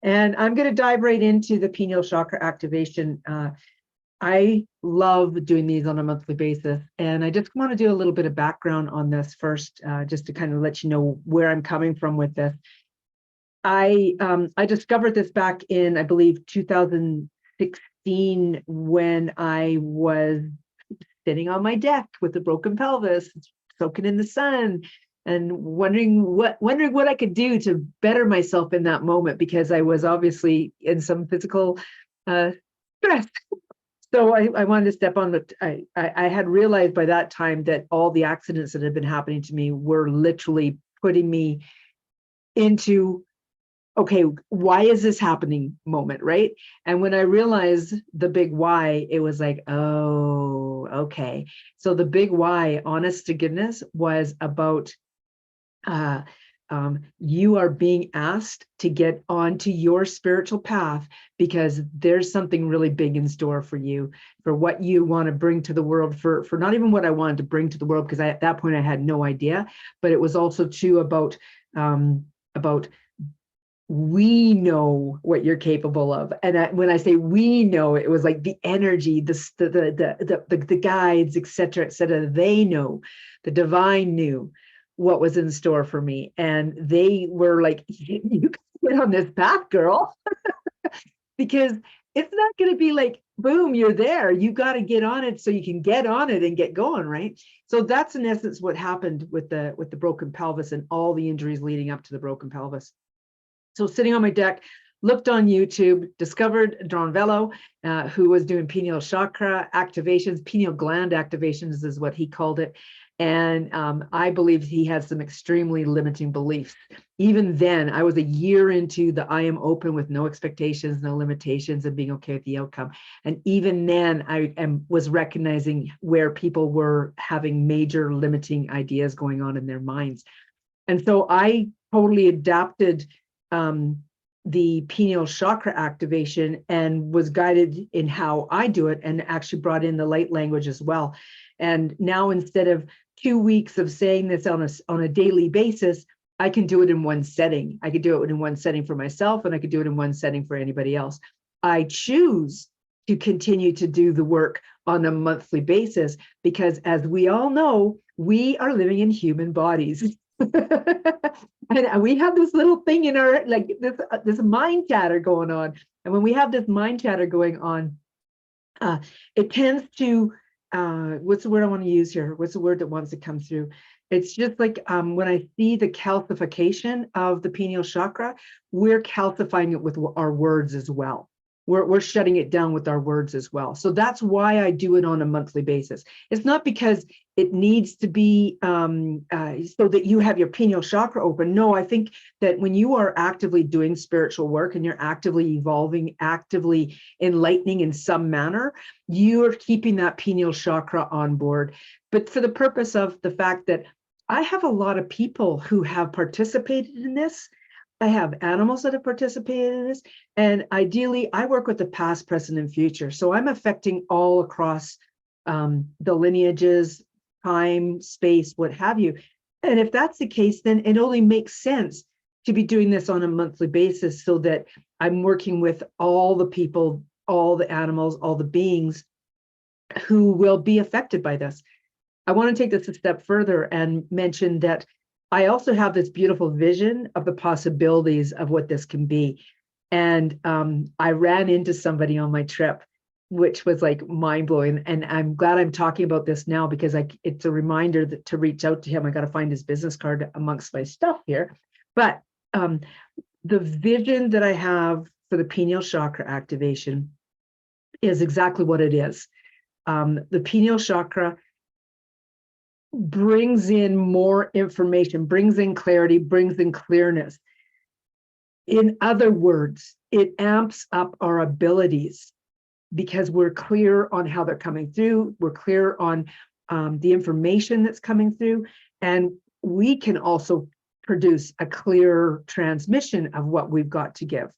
And I'm going to dive right into the pineal chakra activation. I love doing these on a monthly basis. And I just want to do a little bit of background on this first, just to kind of let you know where I'm coming from with this. I discovered this back in, I believe, 2016, when I was sitting on my deck with a broken pelvis, soaking in the sun, and wondering what I could do to better myself in that moment, because I was obviously in some physical stress. So I wanted to step on the. I had realized by that time that all the accidents that had been happening to me were literally putting me into, okay, why is this happening moment, right? And when I realized the big why, it was like, oh, okay. So the big why, honest to goodness, was about you are being asked to get onto your spiritual path, because there's something really big in store for you, for what you want to bring to the world, for not even what I wanted to bring to the world, because at that point I had no idea, but it was also too about we know what you're capable of. And when I say we know, it was like the energy, the guides, et cetera, they know, the divine knew what was in store for me. And they were like, you can get on this path, girl, because it's not going to be like, boom, you're there. You got to get on it so you can get on it and get going, right? So that's in essence what happened with the broken pelvis and all the injuries leading up to the broken pelvis. So sitting on my deck, looked on YouTube, discovered Don Velo, who was doing pineal chakra activations, pineal gland activations is what he called it. And I believe he has some extremely limiting beliefs. Even then, I was a year into the I am open with no expectations, no limitations, and being okay with the outcome. And even then, I was recognizing where people were having major limiting ideas going on in their minds. And so I totally adapted the pineal chakra activation and was guided in how I do it, and actually brought in the light language as well. And now, instead of 2 weeks of saying this on a daily basis, I can do it in one setting. I could do it in one setting for myself, and I could do it in one setting for anybody else. I choose to continue to do the work on a monthly basis, because as we all know, we are living in human bodies. And we have this little thing in our, like this mind chatter going on. And when we have this mind chatter going on, it tends to, what's the word I want to use here? What's the word that wants to come through? It's just like when I see the calcification of the pineal chakra, we're calcifying it with our words as well. We're shutting it down with our words as well. So that's why I do it on a monthly basis. It's not because it needs to be so that you have your pineal chakra open. No, I think that when you are actively doing spiritual work and you're actively evolving, actively enlightening in some manner, you're keeping that pineal chakra on board. But for the purpose of the fact that I have a lot of people who have participated in this. I have animals that have participated in this. And ideally, I work with the past, present, and future. So I'm affecting all across the lineages, time, space, what have you. And if that's the case, then it only makes sense to be doing this on a monthly basis, so that I'm working with all the people, all the animals, all the beings who will be affected by this. I want to take this a step further and mention that I also have this beautiful vision of the possibilities of what this can be. And I ran into somebody on my trip, which was like mind-blowing. And I'm glad I'm talking about this now, because it's a reminder to reach out to him. I got to find his business card amongst my stuff here. But the vision that I have for the pineal chakra activation is exactly what it is. The pineal chakra brings in more information, brings in clarity, brings in clearness. In other words, it amps up our abilities, because we're clear on how they're coming through. We're clear on the information that's coming through. And we can also produce a clear transmission of what we've got to give.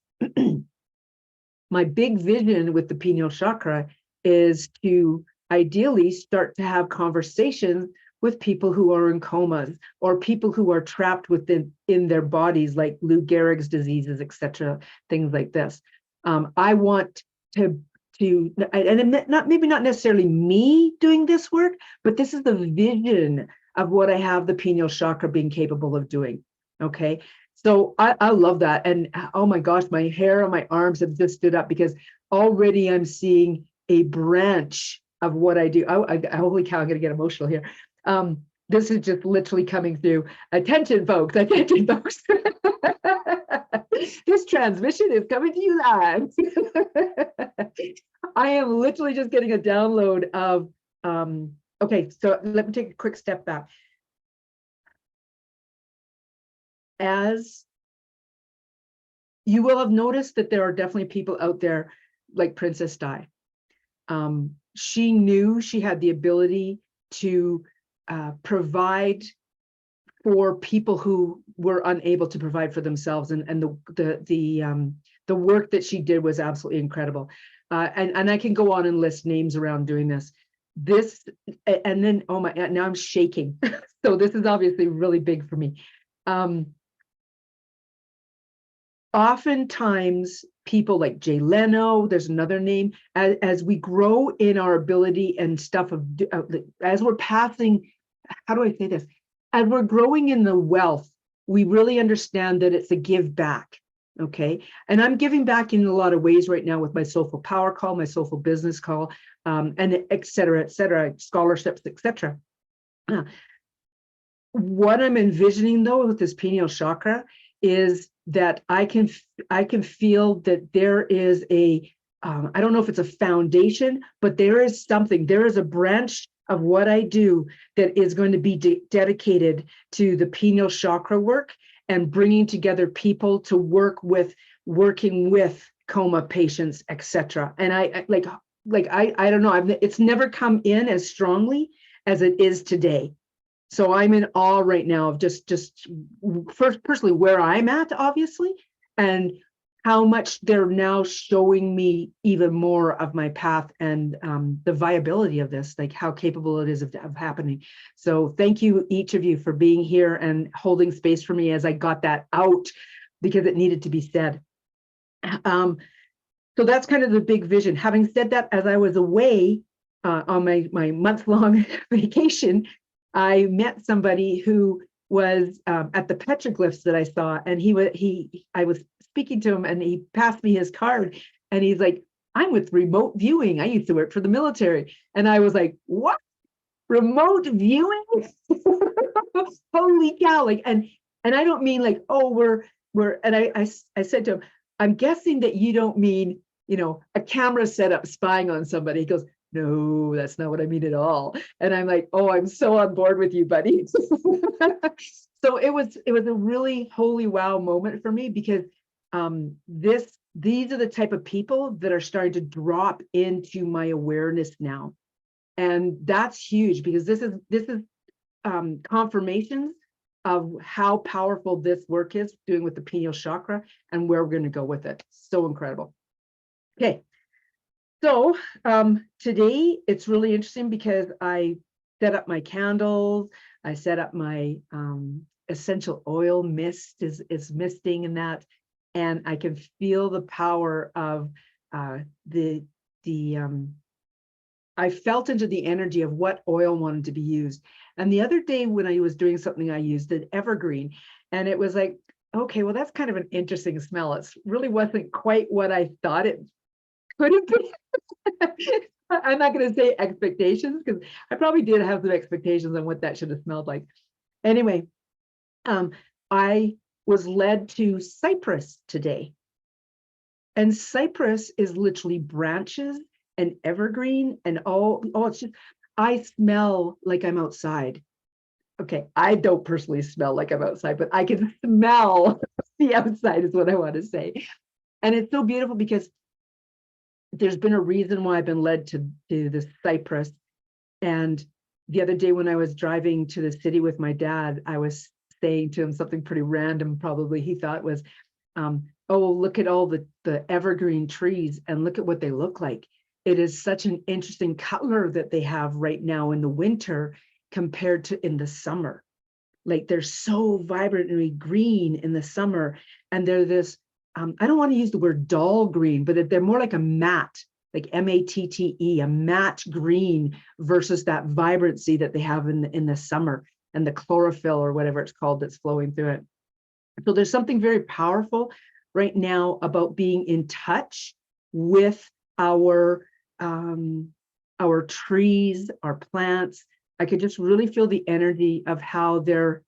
My big vision with the pineal chakra is to ideally start to have conversations with people who are in comas or people who are trapped within in their bodies, like Lou Gehrig's diseases, etc., things like this. I want to and not maybe not necessarily me doing this work, but this is the vision of what I have the pineal chakra being capable of doing. Okay. So I love that. And oh my gosh, my hair on my arms have just stood up because already I'm seeing a branch of what I do. Holy cow, I'm going to get emotional here. This is just literally coming through. Attention, folks. Attention, folks. This transmission is coming to you live. I am literally just getting a download of, okay, so let me take a quick step back. As you will have noticed that there are definitely people out there like Princess Di. She knew she had the ability to provide for people who were unable to provide for themselves, and the work that she did was absolutely incredible. And I can go on and list names around doing this. And then, oh my, now I'm shaking. So this is obviously really big for me. Oftentimes people like Jay Leno, there's another name, as we grow in our ability and stuff of, as we're passing, how do I say this? As we're growing in the wealth, we really understand that it's a give back. Okay. And I'm giving back in a lot of ways right now with my Soulful Power Call, my Soulful Business Call, and et cetera, scholarships, et cetera. What I'm envisioning though with this pineal chakra is that I can feel that there is a, I don't know if it's a foundation, but there is something, there is a branch of what I do that is going to be dedicated to the pineal chakra work and bringing together people to working with coma patients, etc. And I don't know, it's never come in as strongly as it is today. So I'm in awe right now of just first personally where I'm at, obviously, and how much they're now showing me even more of my path and the viability of this, like how capable it is of happening. So thank you, each of you, for being here and holding space for me as I got that out because it needed to be said. So that's kind of the big vision. Having said that, as I was away on my month-long vacation, I met somebody who was at the petroglyphs that I saw, and I was speaking to him, and he passed me his card, and he's like, "I'm with remote viewing. I used to work for the military," and I was like, "What? Remote viewing? Holy cow!" Like, and I don't mean like, oh, we're, and I said to him, "I'm guessing that you don't mean, a camera set up spying on somebody." He goes, "No, that's not what I mean at all." And I'm like, "Oh, I'm so on board with you, buddy." So it was a really holy wow moment for me because these are the type of people that are starting to drop into my awareness now. And that's huge because this is confirmations of how powerful this work is doing with the pineal chakra and where we're going to go with it. So incredible. Okay. So today it's really interesting because I set up my candles, I set up my essential oil mist is misting in that, and I can feel the power of I felt into the energy of what oil wanted to be used. And the other day when I was doing something, I used an evergreen, and it was like, okay, well, that's kind of an interesting smell. It really wasn't quite what I thought it could have been. I'm not going to say expectations because I probably did have some expectations on what that should have smelled like. Anyway, I was led to cypress today. And cypress is literally branches and evergreen and it's just, I smell like I'm outside. Okay, I don't personally smell like I'm outside, but I can smell the outside is what I want to say. And it's so beautiful because there's been a reason why I've been led to this cypress. And the other day when I was driving to the city with my dad, I was saying to him something pretty random, probably he thought was, oh, look at all the evergreen trees and look at what they look like. It is such an interesting color that they have right now in the winter. compared to in the summer. Like they're so vibrantly green in the summer, and they're this, I don't want to use the word dull green, but they're more like a matte, like matte, a matte green versus that vibrancy that they have in the summer, and the chlorophyll or whatever it's called that's flowing through it. So there's something very powerful right now about being in touch with our trees, our plants. I could just really feel the energy of how they're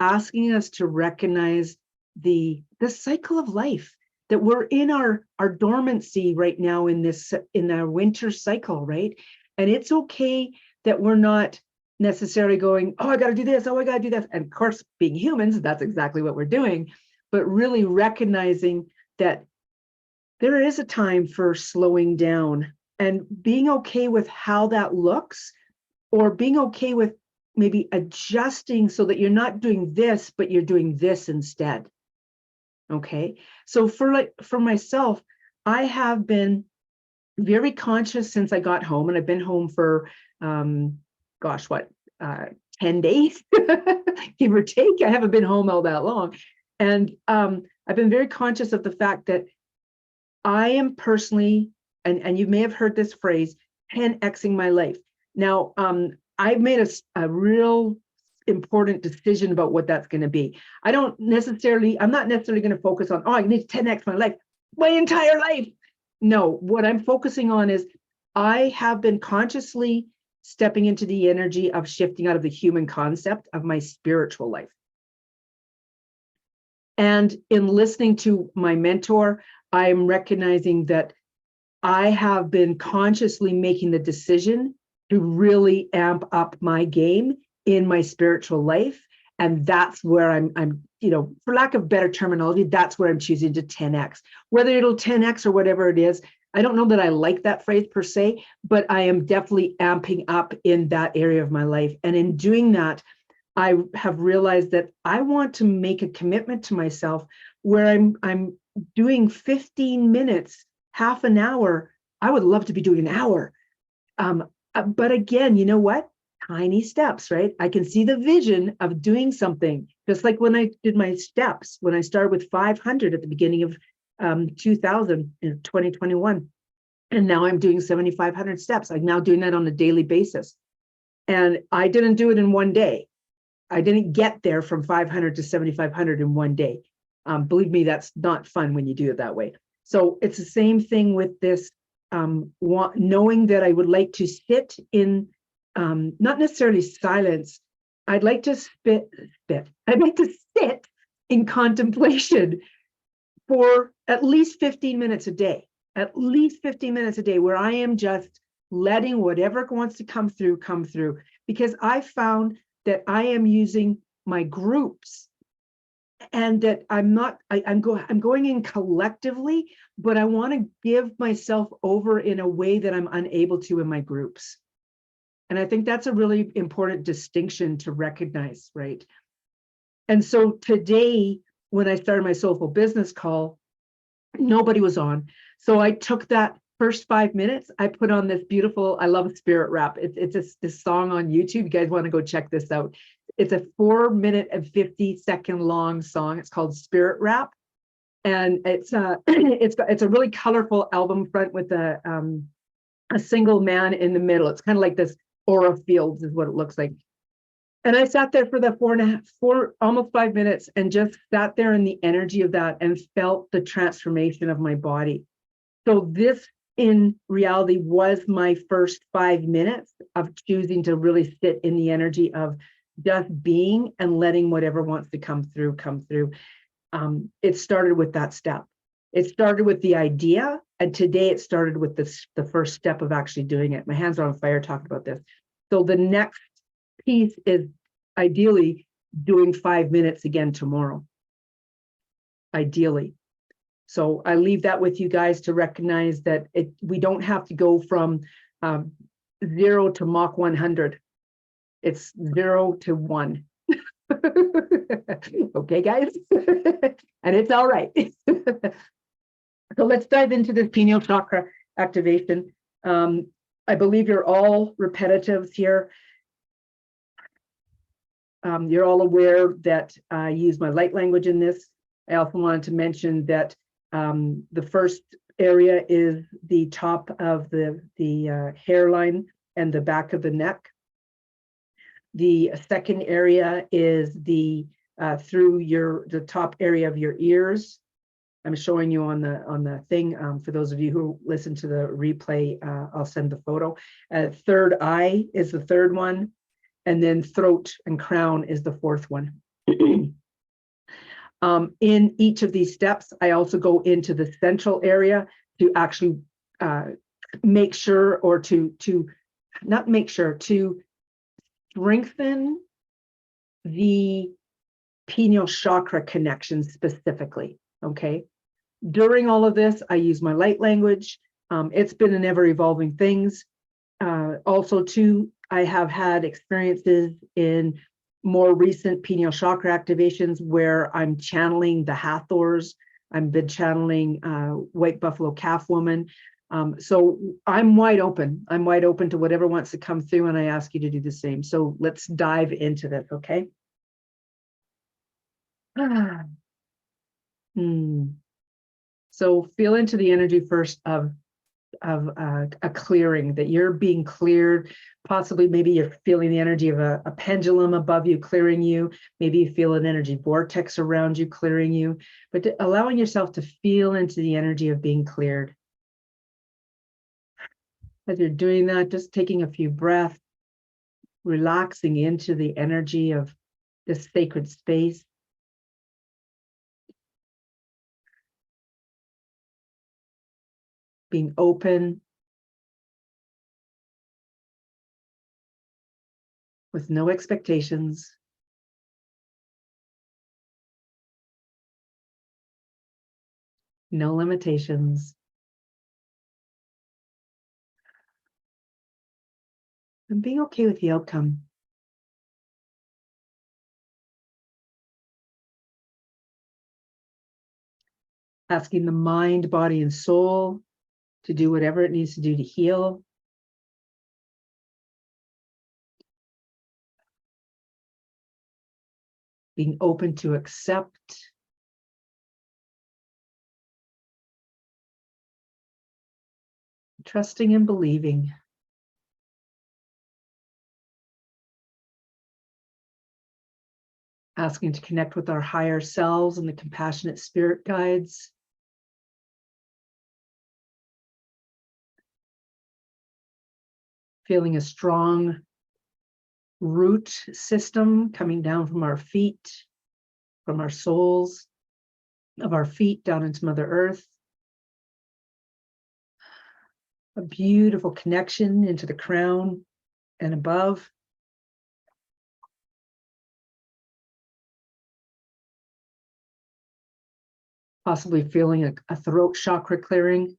asking us to recognize the cycle of life, that we're in our dormancy right now in our winter cycle, right? And it's okay that we're not necessarily going, oh, I got to do this, oh, I got to do this. And of course, being humans, that's exactly what we're doing, but really recognizing that there is a time for slowing down and being okay with how that looks, or being okay with maybe adjusting so that you're not doing this, but you're doing this instead. Okay. So for myself, I have been very conscious since I got home, and I've been home for, 10 days, give or take. I haven't been home all that long. And I've been very conscious of the fact that I am personally, and you may have heard this phrase, 10xing my life. Now, I've made a real important decision about what that's going to be. I'm not necessarily going to focus on, oh, I need to 10x my entire life. No, what I'm focusing on is I have been consciously stepping into the energy of shifting out of the human concept of my spiritual life. And in listening to my mentor, I'm recognizing that I have been consciously making the decision to really amp up my game in my spiritual life. And that's where I'm, for lack of better terminology, that's where I'm choosing to 10x. Whether it'll 10x or whatever it is, I don't know that I like that phrase per se, but I am definitely amping up in that area of my life. And in doing that, I have realized that I want to make a commitment to myself where I'm doing 15 minutes, half an hour. I would love to be doing an hour. But again, you know what? Tiny steps, right? I can see the vision of doing something, just like when I did my steps, when I started with 500 at the beginning of 2021. And now I'm doing 7,500 steps. I'm now doing that on a daily basis. And I didn't do it in one day. I didn't get there from 500 to 7,500 in one day. Believe me, that's not fun when you do it that way. So it's the same thing with this, knowing that I would like to sit in, not necessarily silence. I'd like to I'd like to sit in contemplation for at least 15 minutes a day, where I am just letting whatever wants to come through, because I found that I am using my groups, and that I'm going in collectively, but I want to give myself over in a way that I'm unable to in my groups. And I think that's a really important distinction to recognize, right? And so today, when I started my Soulful Business call, nobody was on. So I took that first 5 minutes, I put on this beautiful, I love Spirit Rap. It's this song on YouTube. You guys want to go check this out. It's a 4-minute and 50-second long song. It's called Spirit Rap. And it's a really colorful album front with a single man in the middle. It's kind of like this aura fields is what it looks like. And I sat there for the almost 5 minutes, and just sat there in the energy of that and felt the transformation of my body. So this, in reality, was my first 5 minutes of choosing to really sit in the energy of just being and letting whatever wants to come through. It started with that step. It started with the idea, and today it started with the first step of actually doing it. My hands are on fire talking about this. So the next piece is ideally doing 5 minutes again tomorrow. Ideally. So I leave that with you guys to recognize that we don't have to go from 0 to Mach 100. It's 0 to 1. Okay, guys? And it's all right. So let's dive into this pineal chakra activation. I believe you're all repetitives here. you're all aware that I use my light language in this. I also wanted to mention that the first area is the top of the hairline and the back of the neck. The second area is the through the top area of your ears. I'm showing you on the thing. For those of you who listen to the replay, I'll send the photo. Third eye is the third one, and then throat and crown is the fourth one. In each of these steps, I also go into the central area to actually make sure, or to not make sure, to strengthen the pineal chakra connection specifically, okay? During all of this, I use my light language. It's been an ever-evolving things. Also, too, I have had experiences in more recent pineal chakra activations where I'm channeling the Hathors. I've been channeling White Buffalo Calf Woman. So I'm wide open. I'm wide open to whatever wants to come through, and I ask you to do the same. So let's dive into this, okay? So feel into the energy first of a clearing, that you're being cleared. Possibly, maybe you're feeling the energy of a pendulum above you clearing you. Maybe you feel an energy vortex around you clearing you, but allowing yourself to feel into the energy of being cleared. As you're doing that, just taking a few breaths, relaxing into the energy of this sacred space. Being open, with no expectations. No limitations. And being okay with the outcome. Asking the mind, body, and soul to do whatever it needs to do to heal. Being open to accept. Trusting and believing. Asking to connect with our higher selves and the compassionate spirit guides. Feeling a strong root system coming down from our feet, from our soles of our feet down into Mother Earth. A beautiful connection into the crown and above. Possibly feeling a throat chakra clearing.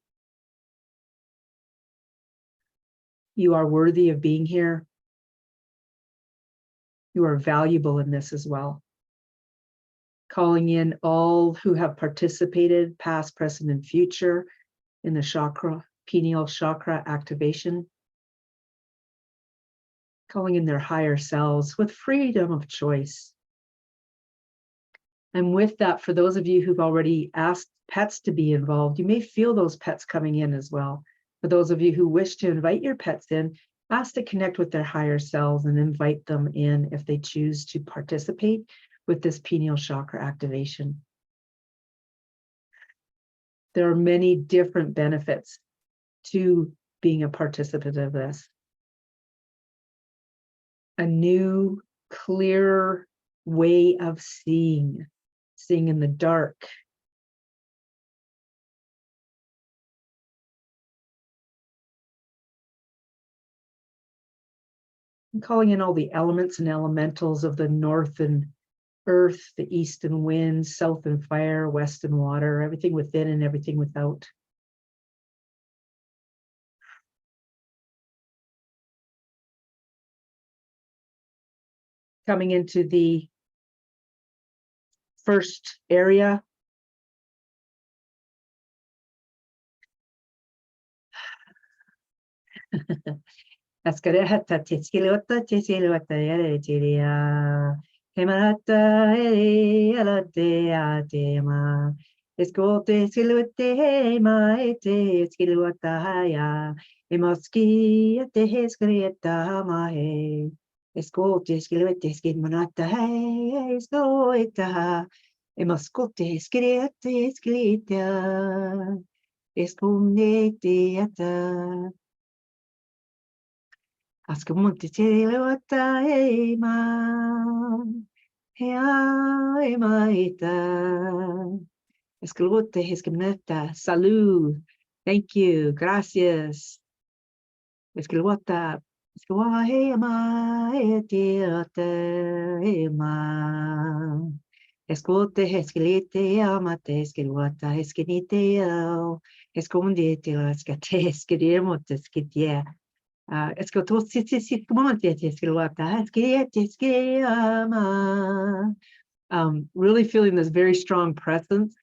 You are worthy of being here. You are valuable in this as well. Calling in all who have participated, past, present, and future, in the chakra, pineal chakra activation. Calling in their higher selves with freedom of choice. And with that, for those of you who've already asked pets to be involved, you may feel those pets coming in as well. For those of you who wish to invite your pets in, ask to connect with their higher selves and invite them in if they choose to participate with this pineal chakra activation. There are many different benefits to being a participant of this. A new, clearer way of seeing in the dark. I'm calling in all the elements and elementals of the north and earth, the east and wind, south and fire, west and water, everything within and everything without. Coming into the first area. Hemarata alate atema. Escote silute maete skiluataya. Emoski ate hescrieta mahe. Escote skilute skidmanata he escoeta. Emoscote skiriate skilita. Escomnete ata. Ascomonte teleota ema. Emaita. Escalote, escameta. Salud. Thank you. Gracias. Escalota. Escalote, ema. Etiota, ema. Escote, escalete, amate, escalota, escanite, escondete, escate, escademo, escatia. Escoto, come escalota, escalete, escama. Really feeling this very strong presence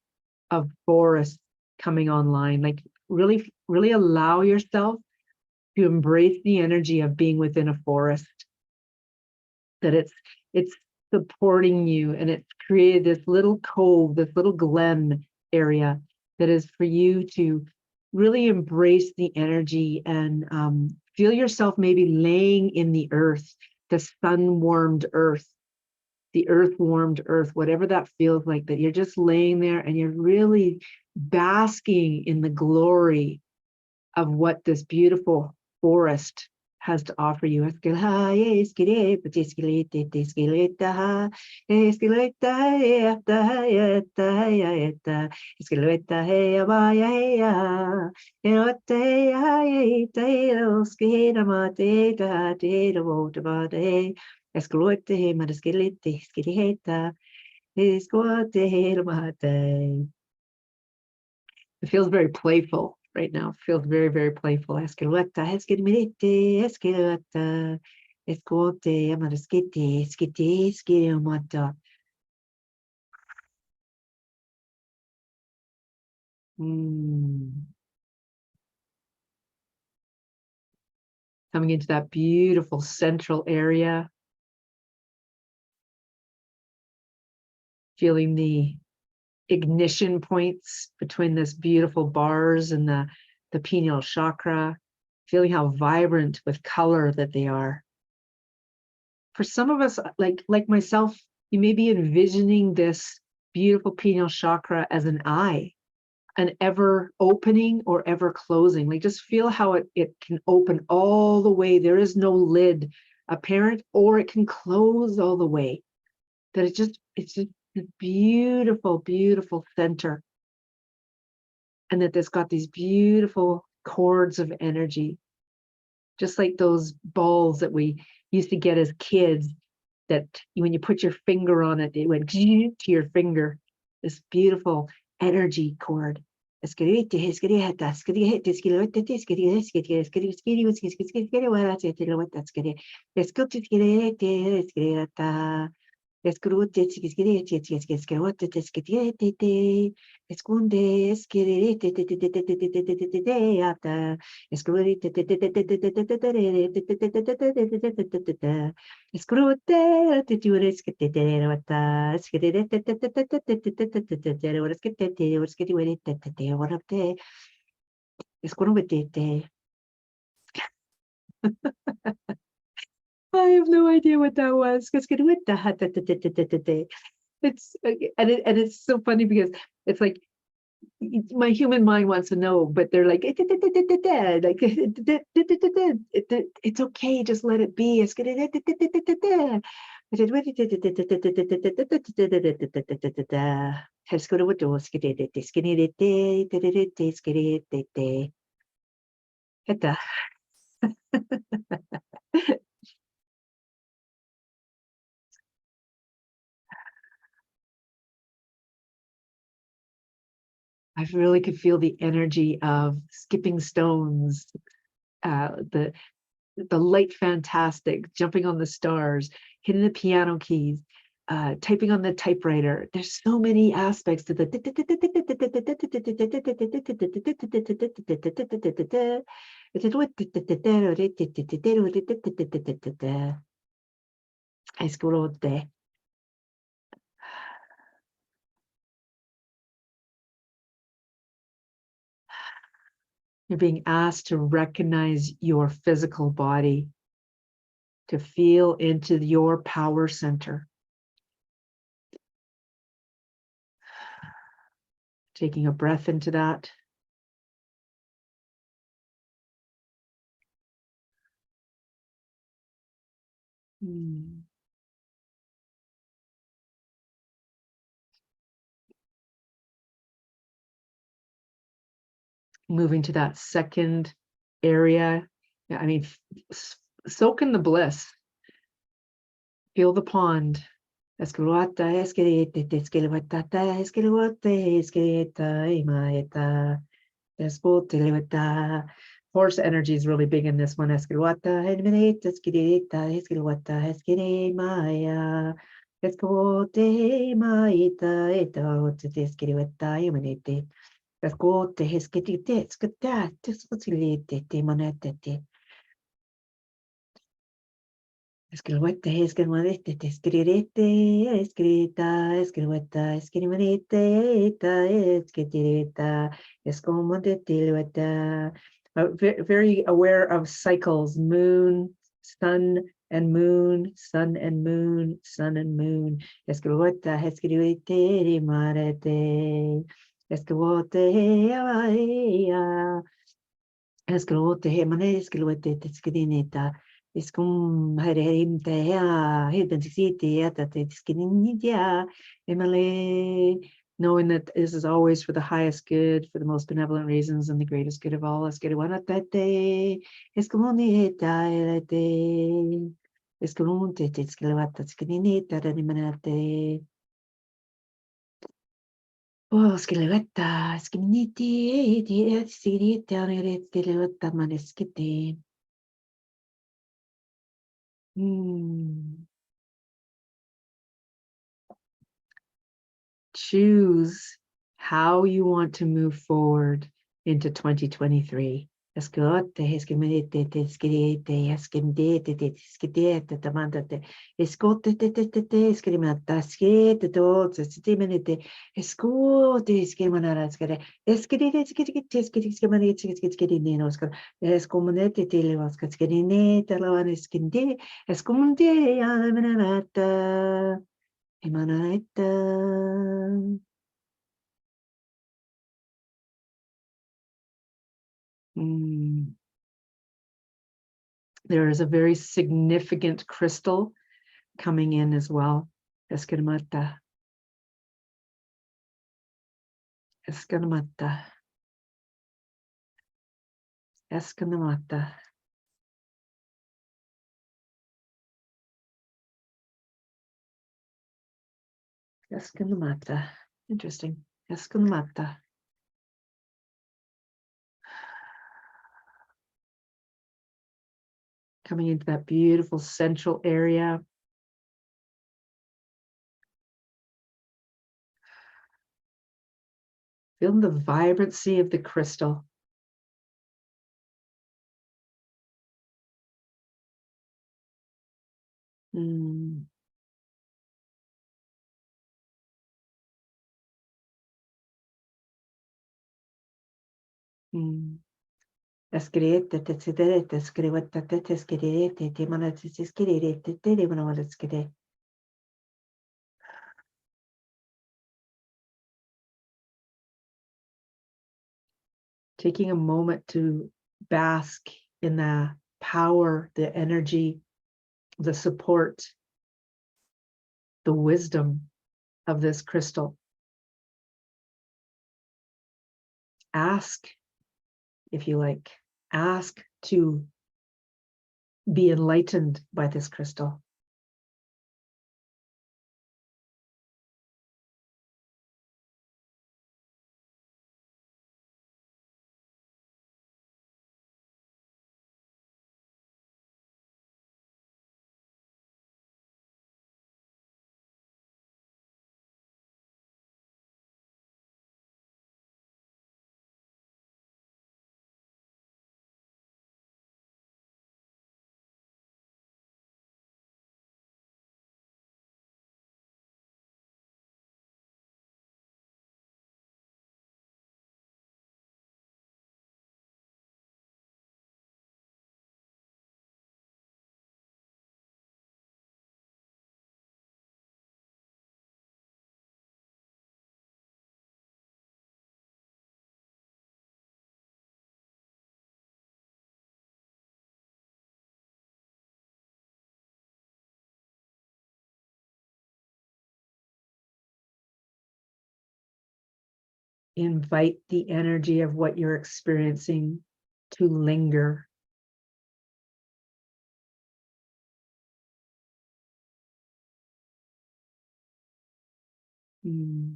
of forest coming online. Like really, really allow yourself to embrace the energy of being within a forest. That it's supporting you, and it's created this little cove, this little glen area that is for you to really embrace the energy and feel yourself maybe laying in the earth, the sun-warmed earth, the earth warmed earth, whatever that feels like, that you're just laying there and you're really basking in the glory of what this beautiful forest has to offer you. It feels very playful right now. It feels very, very playful. Esquileta, esquilmete, esquileta, escote, amarasquete, esquite, esquilmata. Coming into that beautiful central area. Feeling the ignition points between this beautiful bars and the pineal chakra, feeling how vibrant with color that they are. For some of us, like myself, you may be envisioning this beautiful pineal chakra as an eye, an ever opening or ever closing. Like just feel how it can open all the way. There is no lid apparent, or it can close all the way. That it's just a beautiful, beautiful center. And that it's got these beautiful cords of energy, just like those balls that we used to get as kids, that when you put your finger on it, it went to your finger. This beautiful energy cord. Escrute, escrote, esconde, ata, escrute, escrute, titures que te derrota, escrute, I have no idea what that was. It's and it's so funny because it's like my human mind wants to know, but they're like it's okay, just let it be. I really could feel the energy of skipping stones, the light fantastic, jumping on the stars, hitting the piano keys, typing on the typewriter. There's so many aspects to the You're being asked to recognize your physical body, to feel into your power center. Taking a breath into that. Moving to that second area. Yeah, I mean, soak in the bliss. Feel the pond. Eskeluata, eskelete, eskeluatata, eskeluate, eskeleta, imaeta, espoteleta. Horse energy is really big in this one. Eskeluata, edmeneta, eskeleta, eskeluata, eskele, maya, eskelote, maeta, eta, otate, eskeluata, imanete. Escote, esquetite, escatate, escotilite, timonete, escribete, escribete, escribete, escrita, escribeta, escribete, eta, escrita, escomodete, very aware of cycles, moon, sun and moon, sun and moon, sun and moon. Escribeta, escribete, marete. Escribote, escribote, hemane, escribote, tescrinita, escum, herim, tea, hidden city, at the tescrinita, emale, knowing that this is always for the highest good, for the most benevolent reasons, and the greatest good of all. Escribote, escumonita, esculunte, tescrinita, tescrinita, animanate. Oh, skeletta, skiniti, sirita, skeletta, maneskiti. Choose how you want to move forward into 2023. Escote, esquimete, esquirete, esquindete, esquidete, tamandate, escote, esquimata, skate, dots, estiminete, escote, esquimanara, scare, esquidete, esquimanete, esquidino, escomunete, televasca, skinete, lavan, skinde, escomunde, alamanata. Emanata. There is a very significant crystal coming in as well. Escanamata. Escanamata. Escanamata. Escanamata. Interesting. Escanamata. Coming into that beautiful central area. Feeling the vibrancy of the crystal. Escriete, te cederete, scrivete, te scrivete, te manate, scrivete, te devono scrivete. Taking a moment to bask in the power, the energy, the support, the wisdom of this crystal. Ask, if you like, ask to be enlightened by this crystal. Invite the energy of what you're experiencing to linger. Mm.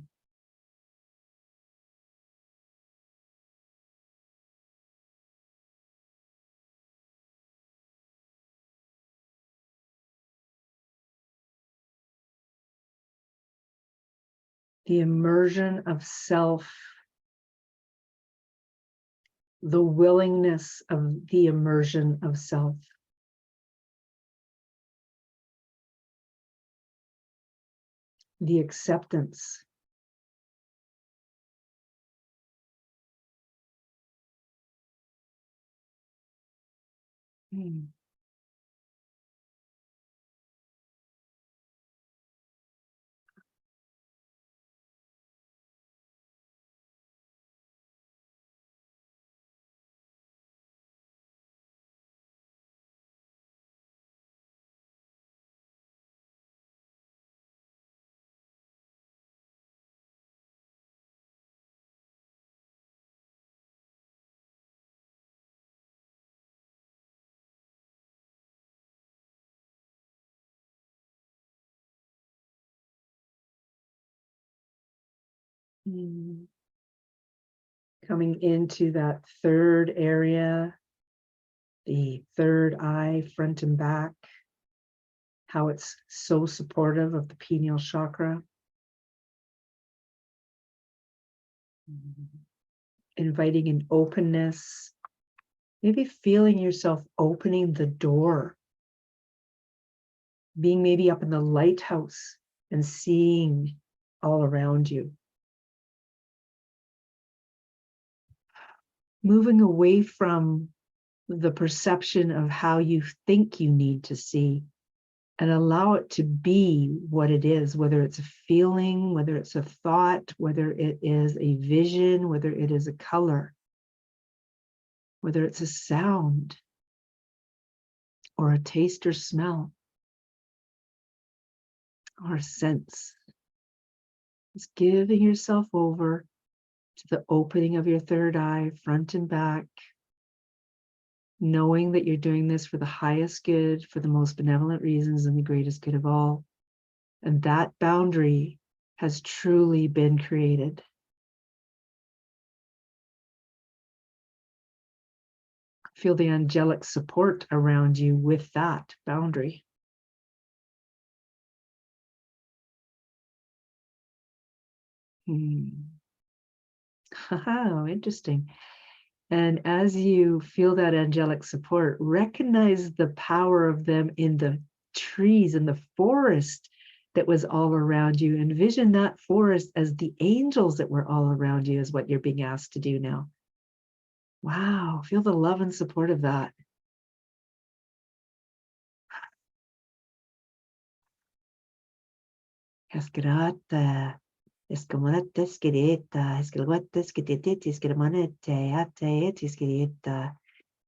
The immersion of self, the willingness of the immersion of self. The acceptance. Mm. Mm. Coming into that third area, the third eye, front and back, how it's so supportive of the pineal chakra. Inviting an openness, maybe feeling yourself opening the door, being maybe up in the lighthouse and seeing all around you. Moving away from the perception of how you think you need to see and allow it to be what it is, whether it's a feeling, whether it's a thought, whether it is a vision, whether it is a color, whether it's a sound or a taste or smell or a sense. It's giving yourself over to the opening of your third eye, front and back, knowing that you're doing this for the highest good, for the most benevolent reasons, and the greatest good of all. And that boundary has truly been created. Feel the angelic support around you with that boundary. Oh, interesting. And as you feel that angelic support, recognize the power of them in the trees and the forest that was all around you. Envision that forest as the angels that were all around you, is what you're being asked to do now. Wow, feel the love and support of that. Eskerata, eskamata, eskereta, eskelwata, esketetet, eskelmanete, ate, eskereta.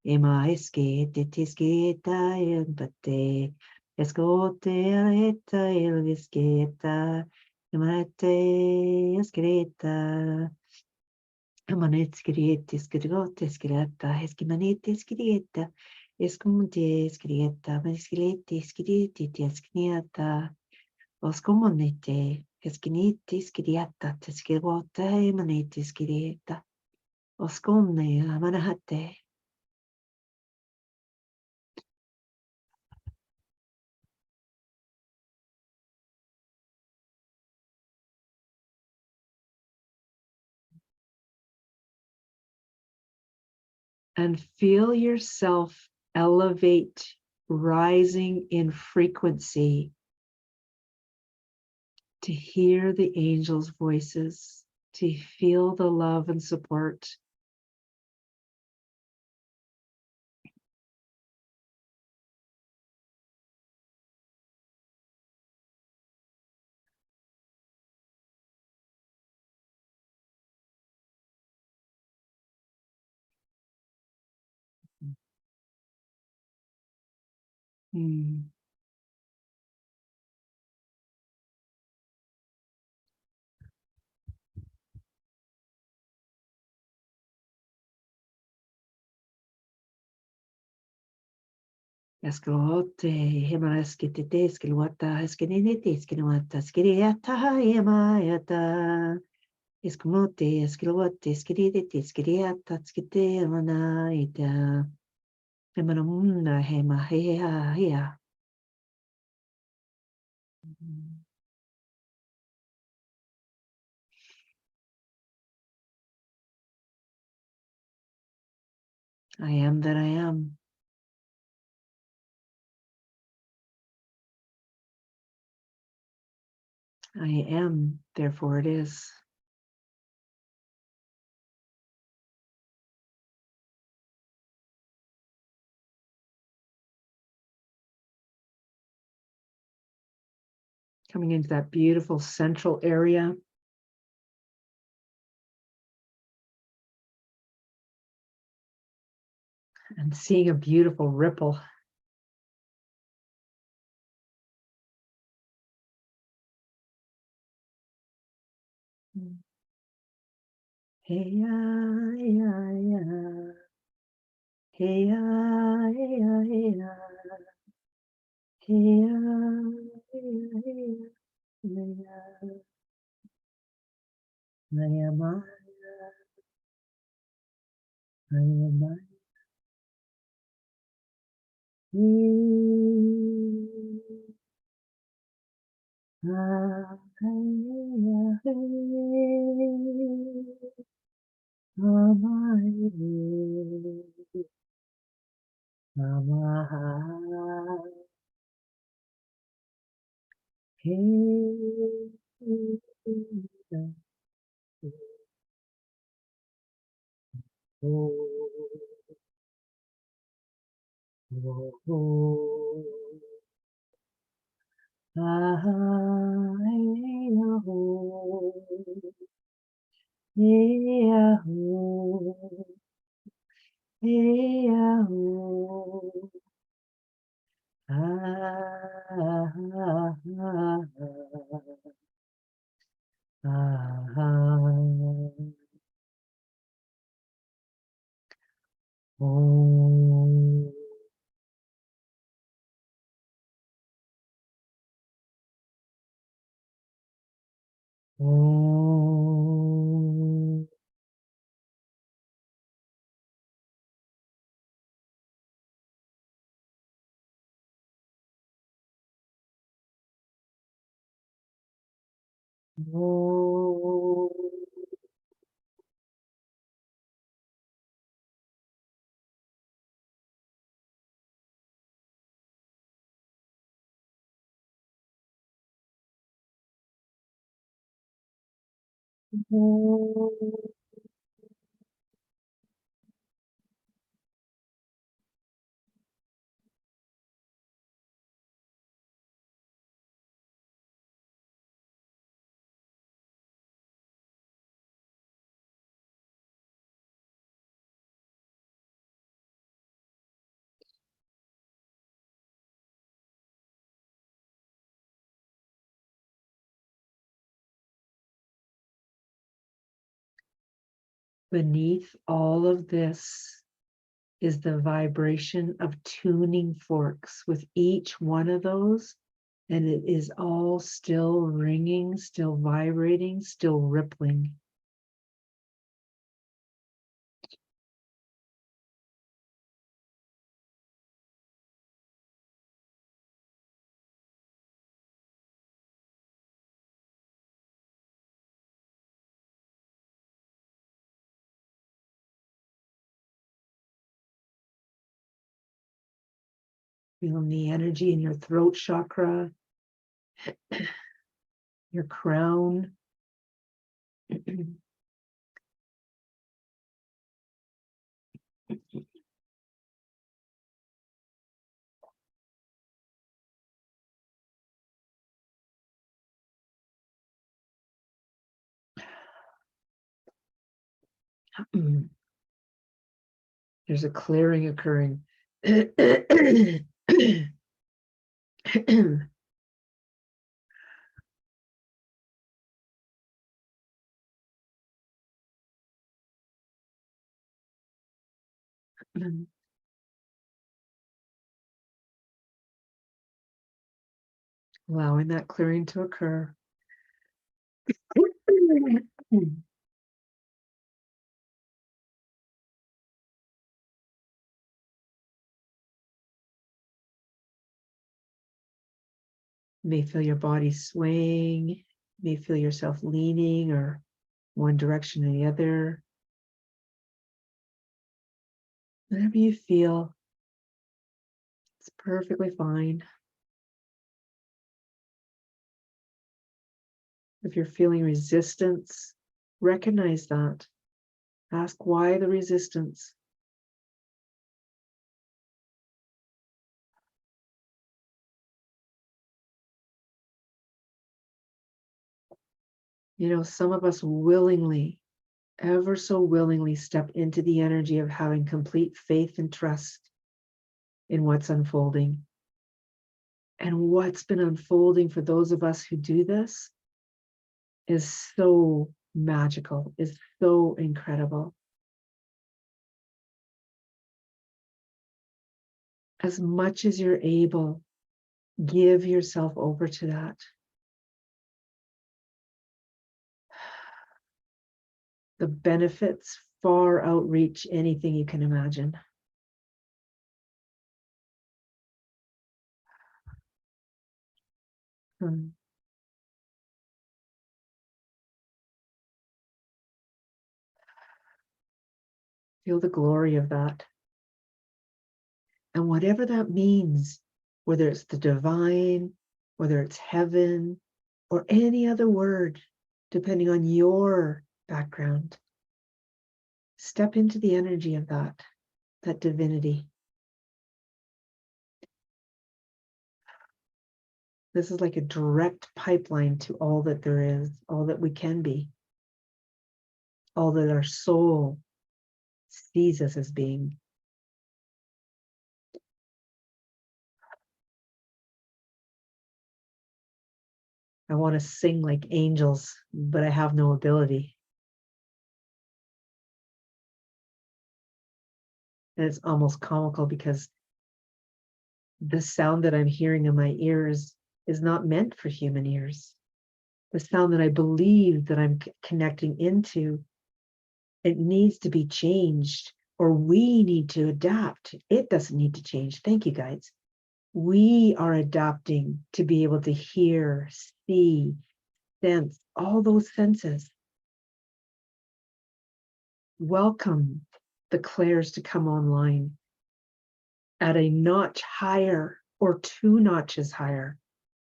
Ema eskete tisketa empate escote aleta el visketa emanete eskreta emanet skriet eskrot eskreta eskimanet eskreta eskumte eskreta eskrete eskrete tiskniata oskumonete eskinite eskreta eskrota emanet eskreta oskunne amanahate. And feel yourself elevate, rising in frequency to hear the angels' voices, to feel the love and support. Mm. Eskelote, Himaleskitite, Skilwata, Eskinite, Skinwata, Skiriata, Yamayata, Iskamote, Skilwate, Skidite, Skiriata, Skite, Manaita, Himanamuna, Hemahea, Hea. I am that I am. I am, therefore it is. Coming into that beautiful central area. And seeing a beautiful ripple. Hey, yeah, yeah, yeah. Hey, yeah, yeah, yeah. Hey, yeah, yeah, yeah. Maya, Maya, Maya, Maya. Ah, hey, yeah, hey. Beneath all of this is the vibration of tuning forks with each one of those. And it is all still ringing, still vibrating, still rippling. Feeling the energy in your throat chakra, your crown. There's a clearing occurring. allowing that clearing to occur. You may feel your body swaying, you may feel yourself leaning or one direction or the other. Whatever you feel, it's perfectly fine. If you're feeling resistance, recognize that. Ask why the resistance. You know, some of us willingly, ever so willingly, step into the energy of having complete faith and trust in what's unfolding. And what's been unfolding for those of us who do this is so magical, is so incredible. As much as you're able, give yourself over to that. The benefits far outreach anything you can imagine. Feel the glory of that. And whatever that means, whether it's the divine, whether it's heaven, or any other word, depending on your background, step into the energy of that divinity. This is like a direct pipeline to all that there is, all that we can be, all that our soul sees us as being. I want to sing like angels, but I have no ability. And it's almost comical because the sound that I'm hearing in my ears is not meant for human ears. The sound that I believe that I'm connecting into, it needs to be changed, or we need to adapt. It doesn't need to change. Thank you, guys. We are adapting to be able to hear, see, sense, all those senses. Welcome the clairs to come online at a notch higher or 2 notches higher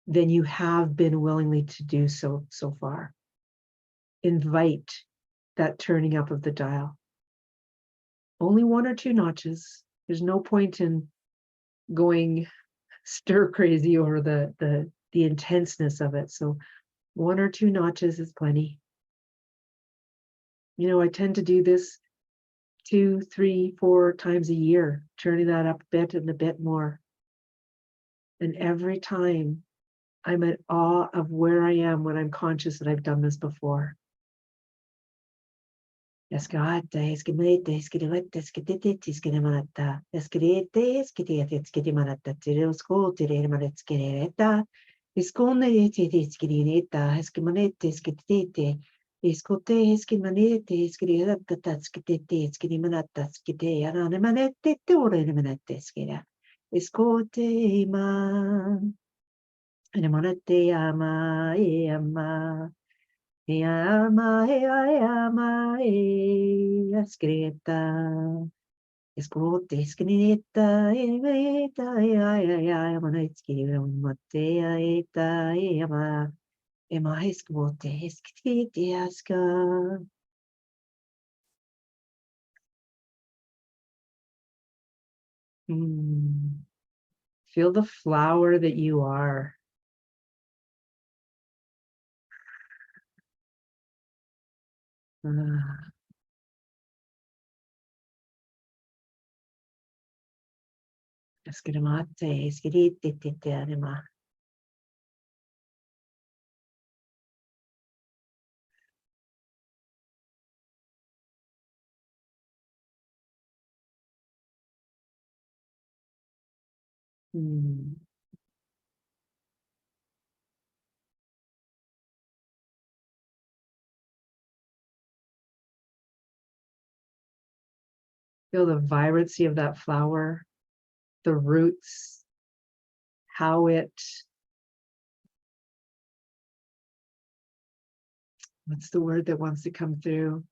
than you have been willingly to do so far. Invite that turning up of the dial. Only 1 or 2 notches. There's no point in going stir crazy over the intenseness of it. So 1 or 2 notches is plenty. You know, I tend to do this 2, 3, 4 times a year, turning that up a bit and a bit more. And every time I'm at awe of where I am when I'm conscious that I've done this before. Escalate, esquimate, esquilete, esquitete, esquimanata, esquilete, esquitete, esquimanata, tirosco, tiremanet, esquileta, esconete, esquilineta, esquimanete, esquitete, escote, esquimanete, esquileta, esquitete, esquilimanata, esquite, ananemanete, teorenemanete, esquila, escote, man, anemanete, ama, ama. Ama, ama, escrita, escote, escrita, emeta, mana, escrita, matea, eta, ema, escote, escrite, aska. Feel the flower that you are. Escrimate, escrite, anima. Feel the vibrancy of that flower, the roots, how it, what's the word that wants to come through?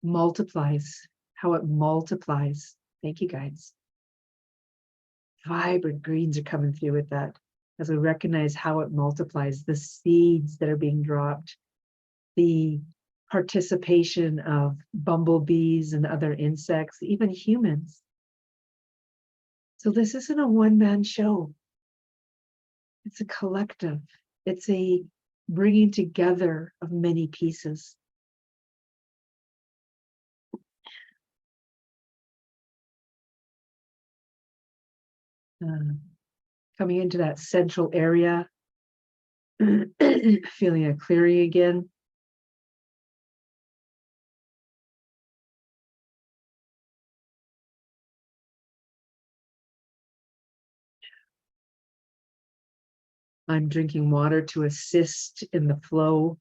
Multiplies, how it multiplies. Thank you, guys. Vibrant greens are coming through with that as we recognize how it multiplies, the seeds that are being dropped, the participation of bumblebees and other insects, even humans. So this isn't a one-man show. It's a collective. It's a bringing together of many pieces. Coming into that central area, feeling a clearing again. I'm drinking water to assist in the flow.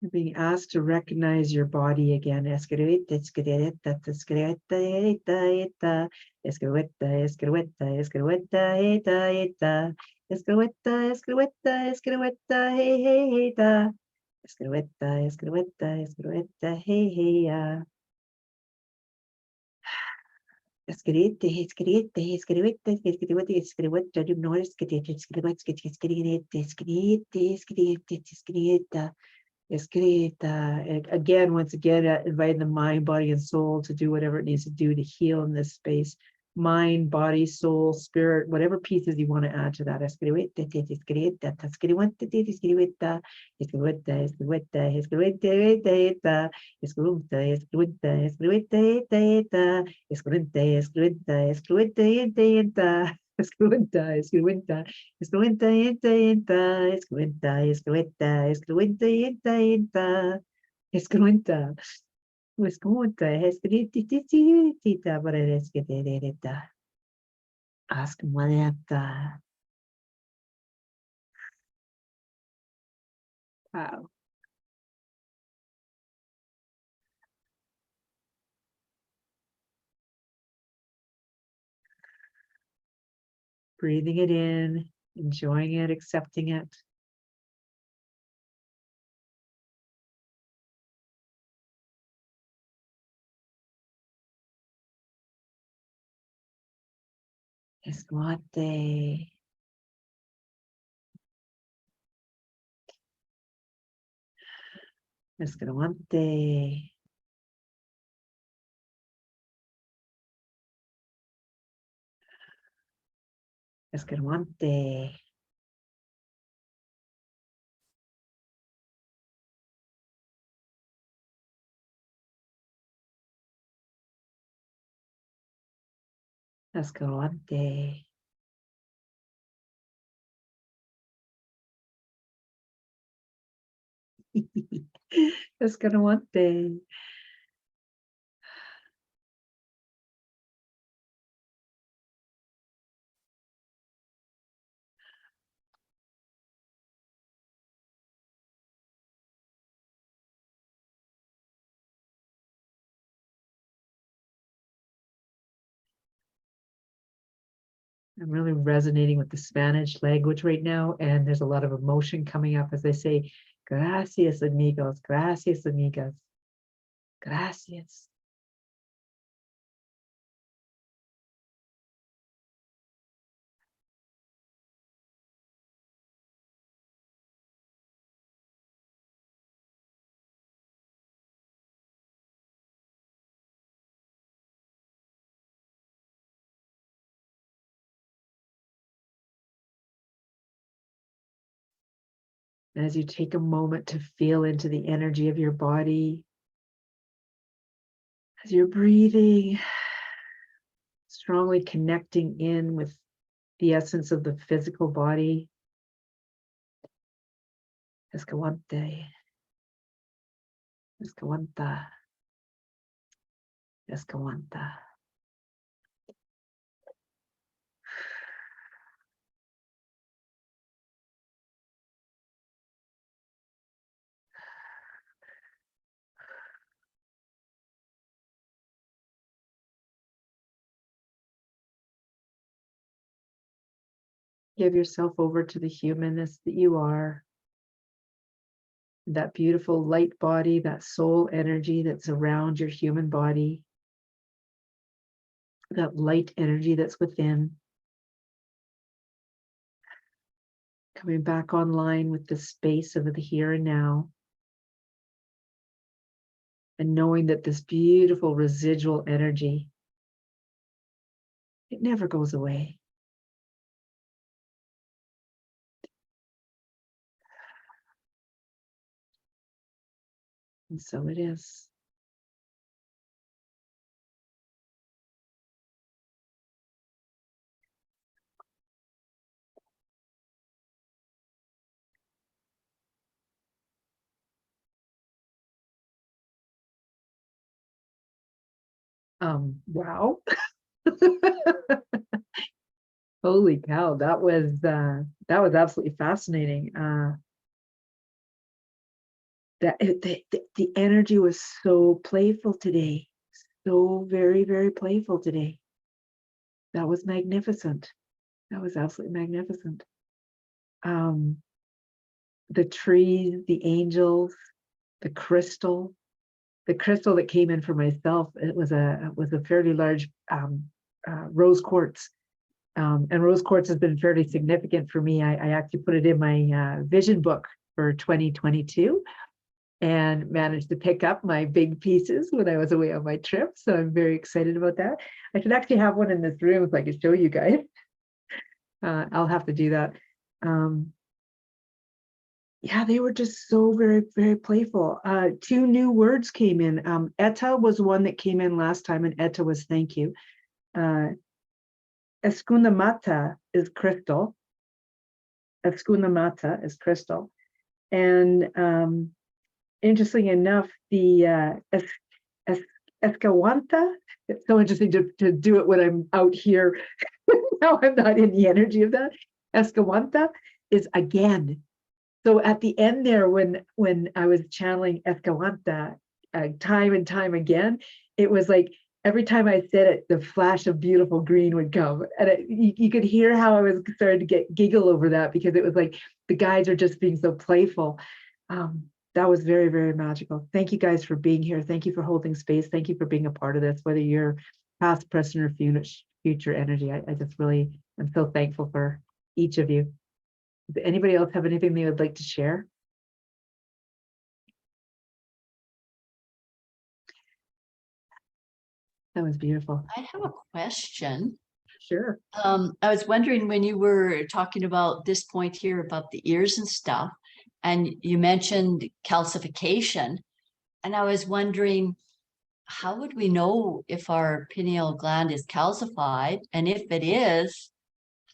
You're being asked to recognize your body again. Again, once again, inviting the mind, body, and soul to do whatever it needs to do to heal in this space. Mind, body, soul, spirit, whatever pieces you want to add to that. Escuenta, escuenta, escuenta, enta, escuenta, escuenta, escuenta, enta, escuenta, escuenta, escuita, para escuita, ask maleta. Wow. Breathing it in, enjoying it, accepting it. Escuate. Escuante. Escuante. Escuante. Escuante. I'm really resonating with the Spanish language right now, and there's a lot of emotion coming up as they say, gracias, amigos, gracias, amigas, gracias. And as you take a moment to feel into the energy of your body, as you're breathing, strongly connecting in with the essence of the physical body. Escalante, escalanta, escalanta. Give yourself over to the humanness that you are. That beautiful light body, that soul energy that's around your human body. That light energy that's within. Coming back online with the space of the here and now. And knowing that this beautiful residual energy, it never goes away. And so it is. Wow. Holy cow, that was absolutely fascinating. The energy was so playful today. So very, very playful today. That was magnificent. That was absolutely magnificent. The trees, the angels, the crystal that came in for myself, it was a fairly large rose quartz. And rose quartz has been fairly significant for me. I actually put it in my vision book for 2022 and managed to pick up my big pieces when I was away on my trip. So I'm very excited about that. I should actually have one in this room so I could show you guys. I'll have to do that. Yeah, they were just so very, very playful. 2 new words came in. Etta was one that came in last time, and Etta was thank you. Eskunamata is crystal. Eskunamata is crystal. And interestingly enough, the Escawanta, it's so interesting to do it when I'm out here. Now I'm not in the energy of that. Escawanta is again. So at the end there, when I was channeling Escawanta time and time again, it was like every time I said it, the flash of beautiful green would come. And you could hear how I was starting to get giggle over that, because it was like the guides are just being so playful. That was very, very magical. Thank you guys for being here. Thank you for holding space. Thank you for being a part of this, whether you're past, present, or future energy. I just really am so thankful for each of you. Does anybody else have anything they would like to share? That was beautiful. I have a question. Sure. I was wondering, when you were talking about this point here about the ears and stuff, and you mentioned calcification, and I was wondering, how would we know if our pineal gland is calcified? And if it is,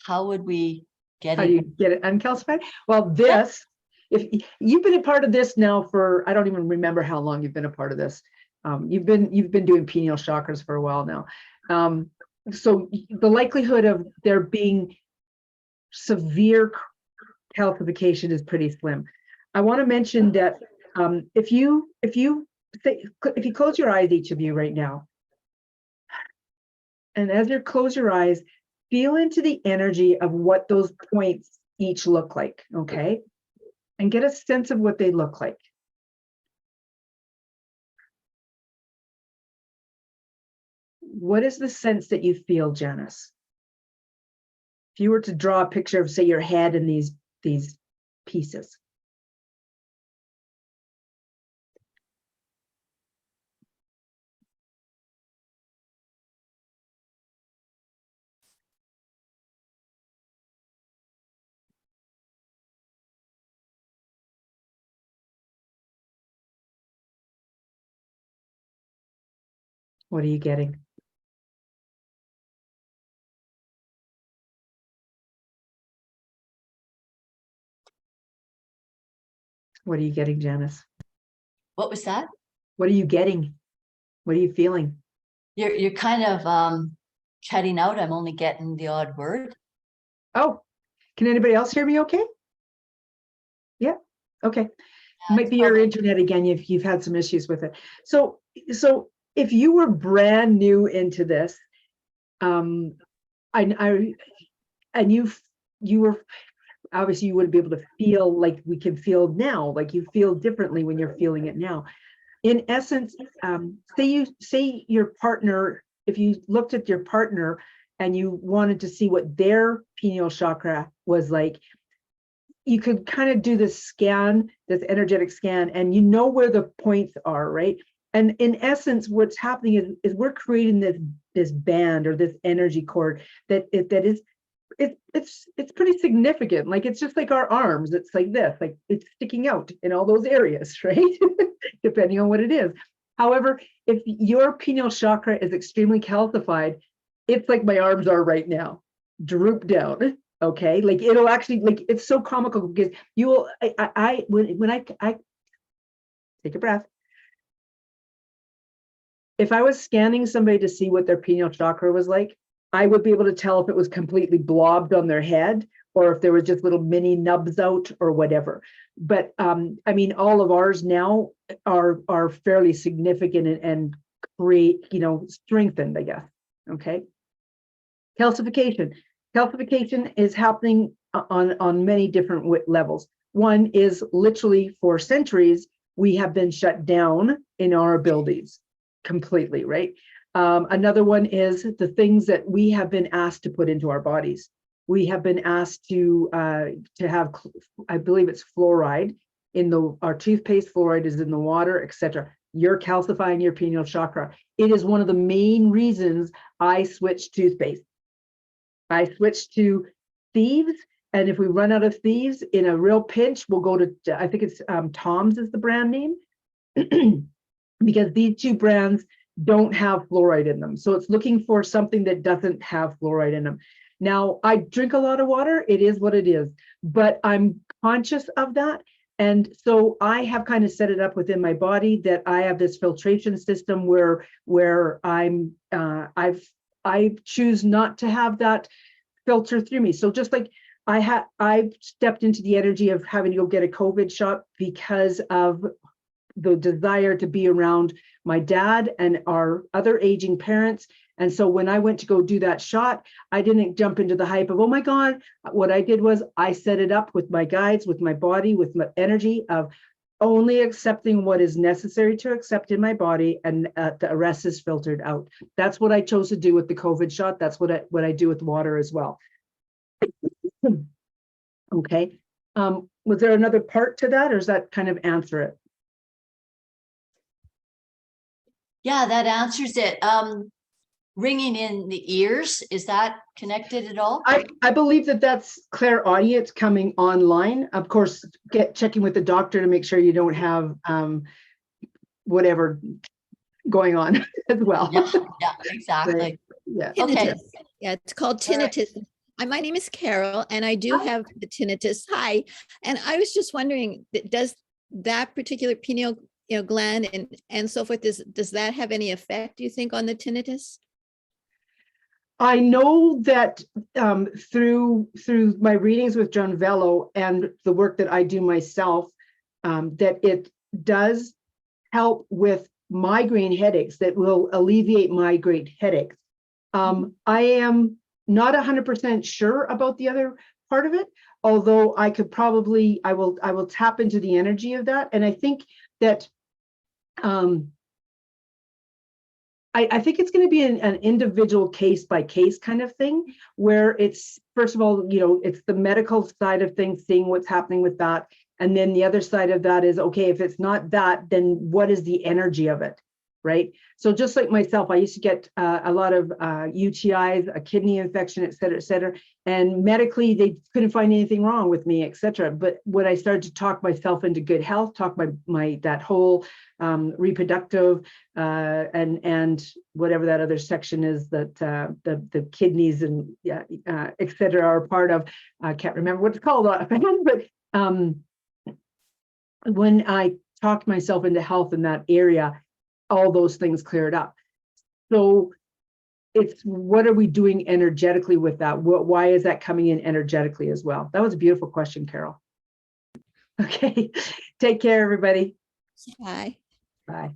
how would we get How it? do you get it uncalcified? Well, this, if you've been a part of this now for, I don't even remember how long you've been a part of this. You've been doing pineal chakras for a while now. So the likelihood of there being severe calcification is pretty slim. I want to mention that if you close your eyes, each of you right now, and as you close your eyes, feel into the energy of what those points each look like, okay? And get a sense of what they look like. What is the sense that you feel, Janice? If you were to draw a picture of, say, your head in these pieces. What are you getting? What are you getting, Janice? What was that? What are you getting? What are you feeling? You're kind of cutting out. I'm only getting the odd word. Oh, can anybody else hear me okay? Yeah, okay. Might be your internet again. You've had some issues with it. So if you were brand new into this, and you you were obviously you wouldn't be able to feel like we can feel now, like you feel differently when you're feeling it now. In essence, say your partner, if you looked at your partner and you wanted to see what their pineal chakra was like, you could kind of do this scan, this energetic scan, and you know where the points are, right? And in essence, what's happening is we're creating this band or this energy cord that is it's pretty significant. Like it's just like our arms. It's like this, like it's sticking out in all those areas, right? Depending on what it is. However, if your pineal chakra is extremely calcified, it's like my arms are right now, droop down. Okay, like it'll actually, like it's so comical because you will. When I take a breath. If I was scanning somebody to see what their pineal chakra was like, I would be able to tell if it was completely blobbed on their head or if there was just little mini nubs out or whatever. But I mean, all of ours now are fairly significant and create, strengthened, I guess. Okay. Calcification. Calcification is happening on many different levels. One is literally for centuries, we have been shut down in our abilities completely, right? Another one is the things that we have been asked to put into our bodies. We have been asked to have, I believe it's fluoride in our toothpaste, fluoride is in the water, etc. You're calcifying your pineal chakra. It is one of the main reasons I switched toothpaste. I switched to Thieves, and if we run out of Thieves in a real pinch, we'll go to, I think it's Tom's is the brand name, because these two brands don't have fluoride in them. So it's looking for something that doesn't have fluoride in them. Now, I drink a lot of water. It is what it is, but I'm conscious of that. And so I have kind of set it up within my body that I have this filtration system where I choose not to have that filter through me. So just like I've stepped into the energy of having to go get a COVID shot because of the desire to be around my dad and our other aging parents. And so when I went to go do that shot, I didn't jump into the hype of, oh my God. What I did was I set it up with my guides, with my body, with my energy of only accepting what is necessary to accept in my body, and the rest is filtered out. That's what I chose to do with the COVID shot. That's what I do with water as well. Okay. Was there another part to that, or does that kind of answer it? Yeah, that answers it. Ringing in the ears, is that connected at all? I believe that's clairaudience coming online. Of course, checking with the doctor to make sure you don't have whatever going on as well. Yeah, exactly. Right. Yeah. Okay. Yeah, it's called tinnitus. Right. My name is Carol, and I do have the tinnitus. Hi. And I was just wondering, does that particular pineal gland and so forth, does that have any effect, do you think, on the tinnitus? I know that through my readings with John Vello and the work that I do myself, that it does help with migraine headaches, that will alleviate migraine headaches. I am not 100% sure about the other part of it, although I could probably, I will tap into the energy of that. And I think that I think it's going to be an individual case by case kind of thing, where it's, first of all, it's the medical side of things, seeing what's happening with that. And then the other side of that is, okay, if it's not that, then what is the energy of it, right? So just like myself, I used to get a lot of UTIs, a kidney infection, et cetera, and medically they couldn't find anything wrong with me, et cetera. But when I started to talk myself into good health, talk my that whole reproductive and whatever that other section is that the kidneys and et cetera are part of, I can't remember what it's called offhand, but when I talked myself into health in that area, all those things cleared up. So it's, what are we doing energetically with that? Why is that coming in energetically as well? That was a beautiful question, Carol. Okay, take care, everybody. Bye. Bye.